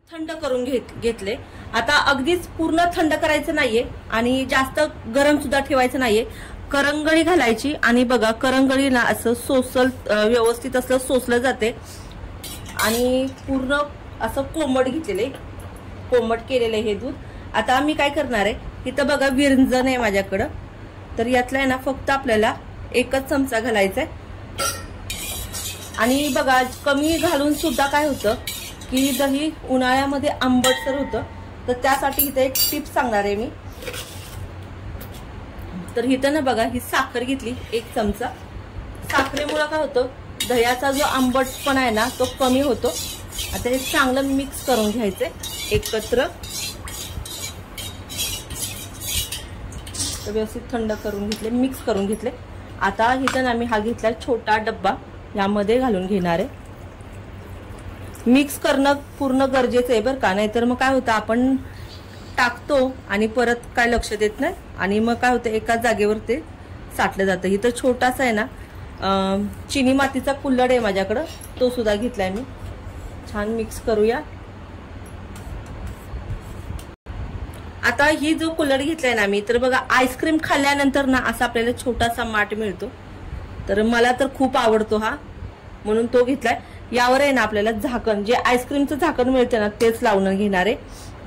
थंड करून घेतले। आता अगदीच पूर्ण थंड करायचं नाहीये आणि जास्त गरम सुद्धा ठेवायचं नाहीये। करंगळी घालायची आणि बघा करंगळीला असं सोसल व्यवस्थित असं सोसलं जाते आणि पूर्ण असं कोमट घेतलेले कोमट केलेले हे दूध। आता मी काय करणार आहे, इथं बघा विरंजन आहे माझ्याकडे, तर यातला आहे ना फक्त आपल्याला एकच चमचा घालायचा आहे। आणि बघा कमी घालून सुद्धा काय होतं की दही उन्हाळ्यामध्ये आंबटसर होतं, तर त्यासाठी इथे एक टिप सांगणार आहे मी। तर इथं ना बघा ही साखर घेतली एक चमचा। साखरेमुळे काय होतं दह्याचा जो आंबटपणा आहे ना तो कमी होतो। आता हे चांगलं मिक्स करून घ्यायचंय एकत्र, व्यवस्थित थंड करून घेतले, मिक्स करून घेतले। आता इथं ना मी हा घेतला छोटा डब्बा, यामध्ये घालून घेणार आहे। मिक्स करणं पूर्ण गरजेचं आहे बरं का, नाहीतर मग काय होतं आपण टाकतो आणि परत काय लक्ष देत नाही आणि मग काय होतं एका जागेवर ते साठलं जातं। इथं छोटासा आहे ना चिनी मातीचा कुल्हड आहे माझ्याकडं, तो सुद्धा घेतलाय मी। छान मिक्स करूया। आता ही जो कुल्हड घेतलाय ना मी, तर बघा आईस्क्रीम खाल्ल्यानंतर ना असा आपल्याला छोटासा माठ मिळतो, तर मला तर खूप आवडतो हा, म्हणून तो घेतलाय। यावर आहे ना आपल्याला झाकण, जे आईस्क्रीमचं झाकण मिळतं ना तेच लावून घेणार आहे।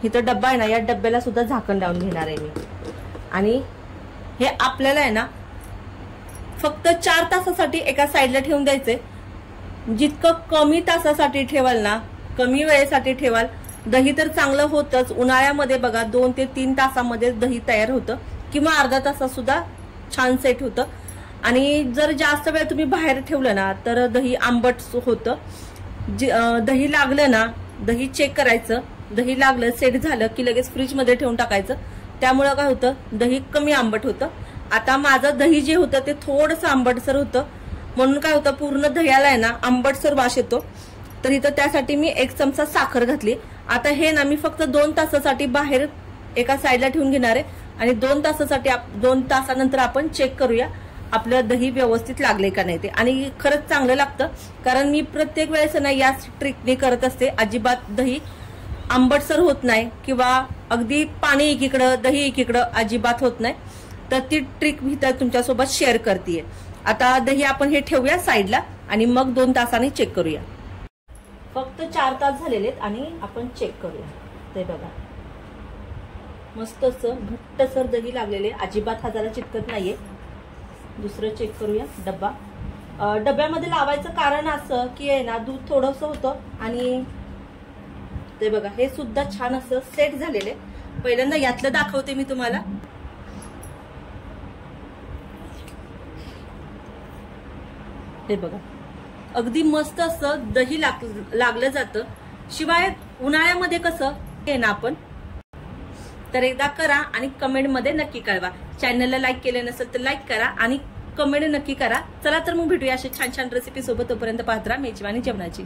इथं डब्बा आहे ना, या डब्याला सुद्धा झाकण लावून घेणार आहे मी। आणि हे आपल्याला आहे ना फक्त 4 तासासाठी एका साईडला ठेवून द्यायचंय। जितकं कमी तासासाठी ठेवाल ना, कमी वेळेसाठी ठेवाल, दही तर चांगलं होतच। उन्हाळ्यामध्ये बघा 2 ते 3 तासामध्ये दही तयार होतं किंवा अर्धा तासात सुद्धा छान सेट होतं। आणि जर जास्त वेळ तुम्ही बाहेर ठेवलं ना तर दही आंबट होतं। दही लागलं ना, दही चेक करायचं, दही लागलं सेट झालं की लगेच फ्रीज मध्ये ठेवून टाकायचं, त्यामुळे काय होतं दही कमी आंबट होतं। आता माझं दही जे होतं ते थोडंसं आंबटसर होतं, म्हणून काय होतं पूर्ण दह्याला आहे ना आंबटसर वास येतो, तर इथं त्यासाठी मी 1 चमचा साखर घातली। आता हे ना मी फक्त 2 तासासाठी बाहेर एका साईडला ठेवून घेणार आहे आणि 2 तासासाठी 2 तासानंतर आपण चेक करूया आपलं दही व्यवस्थित लागले का नाही ते। आणि खरंच चांगलं लागतं, कारण मी प्रत्येक वेळेस ना या ट्रिकने करत असते। अजिबात दही आंबटसर होत नाही किंवा अगदी पाणी एकीकडं दही एकीकडं अजिबात होत नाही, तर ती ट्रिक मी तर तुमच्यासोबत शेअर करतेय। आता दही आपण हे ठेवूया साईडला आणि मग 2 तासांनी चेक करूया। फक्त 4 तास झालेले आहेत आणि आपण चेक करूया। ते बघा मस्त असं घट्टसर दही लागलेले, अजिबात हाताला चिटकत नाहीये। दुसरं चेक करूया डब्बा। डब्यामध्ये लावायचं कारण असं की आहे ना दूध थोडंसं होतं आणि ते बघा हे सुद्धा छान असं सेट झालेले। पहिल्यांदा यातलं दाखवते मी तुम्हाला। हे बघा अगदी मस्त असं दही लागलं जातं। शिवाय उन्हाळ्यामध्ये कसं हे ना आपण, तर एकदा करा आणि कमेंट मध्ये नक्की कळवा। चॅनलला लाईक केले नसेल तर लाईक करा आणि कमेंट नक्की करा। चला तर मग भेटूया अशा छान छान रेसिपी सोबत, तोपर्यंत पाहत राहा मेजवानी जेवणाची।